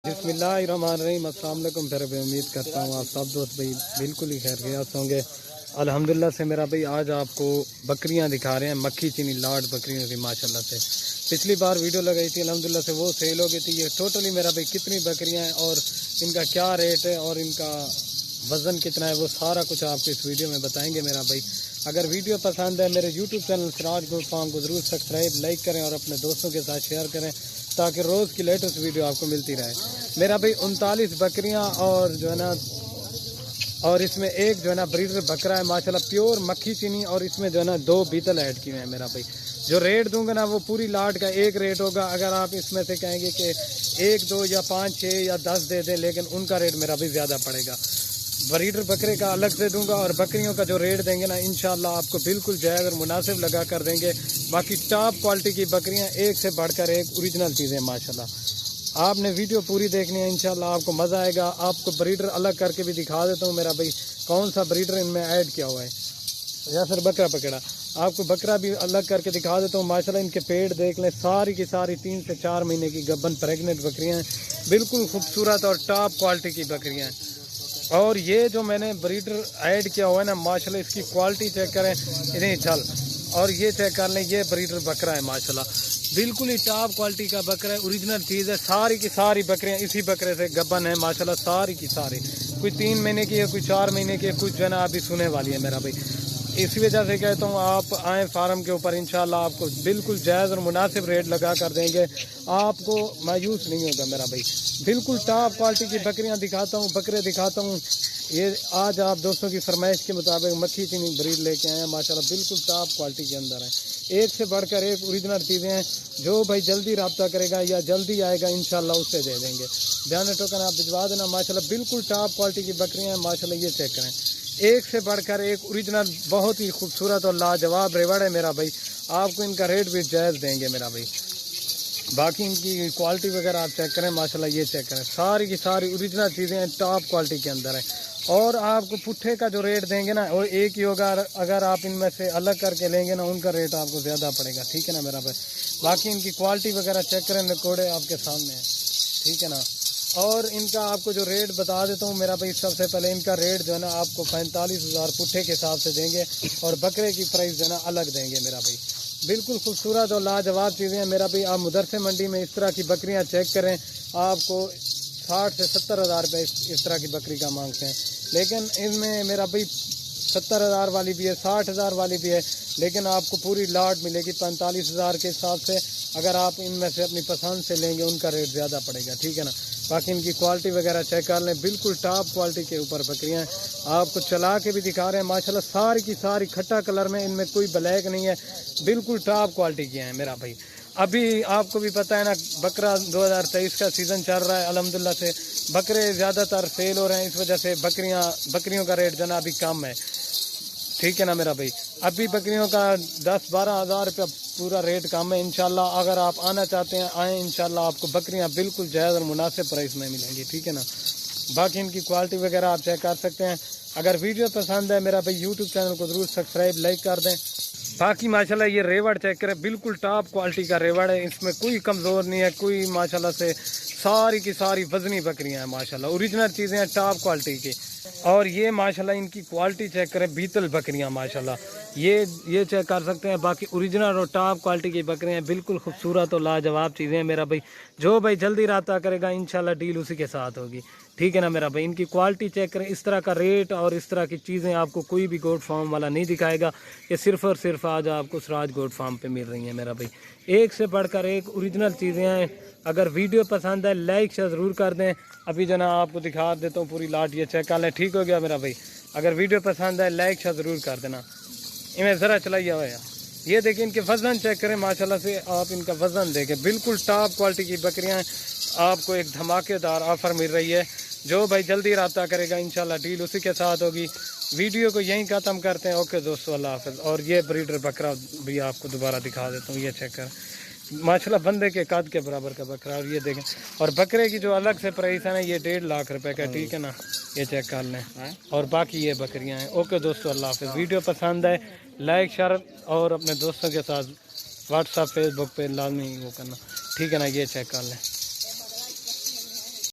बिस्मिल्लाहिर्रहमानिर्रहीम। अस्सलाम वालेकुम। फिर भी उम्मीद करता हूँ आप सब दोस्त भाई बिल्कुल ही खैरियत होंगे। अल्हम्दुलिल्लाह से मेरा भाई आज आपको बकरियां दिखा रहे हैं, मक्खी चीनी लाड बकरियों की माशाल्लाह से। पिछली बार वीडियो लगाई थी अल्हम्दुलिल्लाह से, वो सेल हो गई थी। ये टोटली मेरा भाई कितनी बकरियां हैं और इनका क्या रेट है और इनका वज़न कितना है, वो सारा कुछ आपको इस वीडियो में बताएंगे मेरा भाई। अगर वीडियो पसंद है मेरे YouTube channel Siraj goat farm को ज़रूर सब्सक्राइब लाइक करें और अपने दोस्तों के साथ शेयर करें ताकि रोज़ की लेटेस्ट वीडियो आपको मिलती रहे मेरा भाई। 39 बकरियां और जो है ना, और इसमें एक जो है ना ब्रीडर बकरा है माशाल्लाह प्योर मक्खी चीनी, और इसमें जो है ना 2 बीतल ऐड किए हैं मेरा भाई। जो रेट दूंगा ना वो पूरी लाट का एक रेट होगा। अगर आप इसमें से कहेंगे कि 1, 2 या 5, 6 या 10 दे दें, लेकिन उनका रेट मेरा भी ज़्यादा पड़ेगा। ब्रीडर बकरे का अलग से दूंगा और बकरियों का जो रेट देंगे ना इंशाल्लाह आपको बिल्कुल जायज़ और मुनासिब लगा कर देंगे। बाकी टॉप क्वालिटी की बकरियां, एक से बढ़कर एक ओरिजिनल चीज़ें माशाल्लाह। आपने वीडियो पूरी देखनी है, इंशाल्लाह आपको मज़ा आएगा। आपको ब्रीडर अलग करके भी दिखा देता हूँ मेरा भाई, कौन सा ब्रीडर इनमें ऐड किया हुआ है, या फिर बकरा पकड़ा। आपको बकरा भी अलग करके दिखा देता हूँ माशाल्लाह। इनके पेट देख लें, सारी की सारी 3 से 4 महीने की गब्बन प्रेगनेंट बकरियाँ हैं, बिल्कुल खूबसूरत और टॉप क्वालिटी की बकरियाँ हैं। और ये जो मैंने ब्रीडर ऐड किया हुआ है ना माशाल्लाह, इसकी क्वालिटी चेक करें, इतनी चल, और ये चेक कर लें, ये ब्रीडर बकरा है माशाल्लाह, बिल्कुल ही टॉप क्वालिटी का बकरा है, ओरिजिनल चीज़ है। सारी की सारी बकरियां इसी बकरे से गब्बन है माशाल्लाह, सारी की सारी। कोई 3 महीने की है, कोई 4 महीने की है, कुछ जो है ना अभी सुने वाली है मेरा भाई। इसी वजह से कहता हूँ आप आएँ फार्म के ऊपर, इंशाल्लाह आपको बिल्कुल जायज़ और मुनासिब रेट लगा कर देंगे, आपको मायूस नहीं होगा मेरा भाई। बिल्कुल टॉप क्वालिटी की बकरियां दिखाता हूँ, बकरे दिखाता हूँ। ये आज आप दोस्तों की फरमाइश के मुताबिक मक्खी चीनी ब्रीड लेके आए हैं माशाल्लाह, बिल्कुल टॉप क्वालिटी के अंदर है, एक से बढ़कर एक ओरिजिनल चीज़ें हैं। जो भाई जल्दी रब्ता करेगा या जल्दी आएगा इंशाल्लाह उससे दे देंगे। बयान टोकन आप भिजवा देना माशाल्लाह, बिल्कुल टॉप क्वालिटी की बकरियां हैं माशाल्लाह। ये चेक करें, एक से बढ़कर एक ओरिजिनल बहुत ही खूबसूरत और लाजवाब रेवड़ है मेरा भाई। आपको इनका रेट भी जायज़ देंगे मेरा भाई। बाकी इनकी क्वालिटी वगैरह आप चेक करें माशाल्लाह, ये चेक करें, सारी की सारी ओरिजिनल चीज़ें हैं, टॉप क्वालिटी के अंदर है। और आपको पुट्ठे का जो रेट देंगे ना वो एक ही होगा, अगर आप इनमें से अलग करके लेंगे ना उनका रेट आपको ज़्यादा पड़ेगा, ठीक है ना मेरा भाई। बाकी इनकी क्वालिटी वगैरह चेक करें, नकोड़े आपके सामने हैं, ठीक है ना। और इनका आपको जो रेट बता देता हूँ मेरा भाई, सबसे पहले इनका रेट जो है ना आपको 45,000 पुट्ठे के हिसाब से देंगे, और बकरे की प्राइस जो है ना अलग देंगे मेरा भाई। बिल्कुल खूबसूरत और लाजवाब चीज़ें हैं मेरा भाई। आप मुदरसे मंडी में इस तरह की बकरियां चेक करें, आपको 60 से 70 हज़ार रुपये इस तरह की बकरी का मांगते हैं, लेकिन इनमें मेरा भाई 70 हज़ार वाली भी है, 60 हज़ार वाली भी है, लेकिन आपको पूरी लाट मिलेगी 45 हज़ार के हिसाब से। अगर आप इनमें से अपनी पसंद से लेंगे उनका रेट ज़्यादा पड़ेगा, ठीक है ना। बाकी इनकी क्वालिटी वगैरह चेक कर लें, बिल्कुल टॉप क्वालिटी के ऊपर बकरियां हैं। आपको चला के भी दिखा रहे हैं माशाल्लाह, सारी की सारी खट्टा कलर में, इनमें कोई ब्लैक नहीं है, बिल्कुल टॉप क्वालिटी की हैं मेरा भाई। अभी आपको भी पता है ना, बकरा 2023 का सीज़न चल रहा है, अल्हम्दुलिल्लाह से बकरे ज़्यादातर सेल हो रहे हैं, इस वजह से बकरियों का रेट जो ना अभी कम है, ठीक है ना मेरा भाई। अभी बकरियों का 10-12 हज़ार रुपया पूरा रेट कम है। इंशाल्लाह अगर आप आना चाहते हैं आएँ, इंशाल्लाह आपको बकरियां बिल्कुल जायज़ और मुनासिब प्राइस में मिलेंगी, ठीक है ना। बाकी इनकी क्वालिटी वगैरह आप चेक कर सकते हैं। अगर वीडियो पसंद है मेरा भाई यूट्यूब चैनल को ज़रूर सब्सक्राइब लाइक कर दें। बाकी माशाल्लाह ये रेवड़ चेक करें, बिल्कुल टॉप क्वालिटी का रेवड़ है, इसमें कोई कमज़ोर नहीं है, कोई माशाल्लाह से सारी की सारी वजनी बकरियां हैं माशाल्लाह, ओरिजिनल चीज़ें हैं टॉप क्वालिटी की। और ये माशाल्लाह इनकी क्वालिटी चेक करें, बीतल बकरियां माशाल्लाह, ये चेक कर सकते हैं। बाकी ओरिजिनल और टॉप क्वालिटी की बकरियां बिल्कुल खूबसूरत और लाजवाब चीज़ें हैं मेरा भाई। जो भाई जल्दी रब्ता करेगा इंशाल्लाह डील उसी के साथ होगी, ठीक है ना मेरा भाई। इनकी क्वालिटी चेक करें, इस तरह का रेट और इस तरह की चीज़ें आपको कोई भी गोट फार्म वाला नहीं दिखाएगा। ये सिर्फ़ और सिर्फ आज आपको सिराज गोट फार्म पे मिल रही हैं मेरा भाई, एक से बढ़कर एक ओरिजिनल चीज़ें हैं। अगर वीडियो पसंद है लाइक शेयर ज़रूर कर दें। अभी जो ना आपको दिखा देता हूँ पूरी लाट, ये चेक कर लें, ठीक हो गया मेरा भाई। अगर वीडियो पसंद है लाइक शेयर ज़रूर कर देना। इन्हें ज़रा चलाइए हुआ यार, ये देखिए इनके वज़न चेक करें माशाल्लाह से, आप इनका वज़न देखें, बिल्कुल टॉप क्वालिटी की बकरियां हैं। आपको एक धमाकेदार ऑफ़र मिल रही है, जो भाई जल्दी रब्ता करेगा इंशाल्लाह डील उसी के साथ होगी। वीडियो को यहीं ख़त्म करते हैं। ओके दोस्तों, अल्लाह हाफ़िज़। और ये ब्रीडर बकरा भी आपको दोबारा दिखा देता हूँ, ये चेक कर माशाल्लाह बंदे के कद के बराबर का बकरा, और ये देखें। और बकरे की जो अलग से प्राइस है ना, ये 1.5 लाख रुपए का, ठीक है ना, ये चेक कर लें। और बाकी ये बकरियां हैं। ओके दोस्तों, अल्लाह हाफ़िज़। वीडियो पसंद है लाइक शेयर और अपने दोस्तों के साथ व्हाट्सएप फेसबुक पे लाजमी वो करना, ठीक है ना, ये चेक कर लें।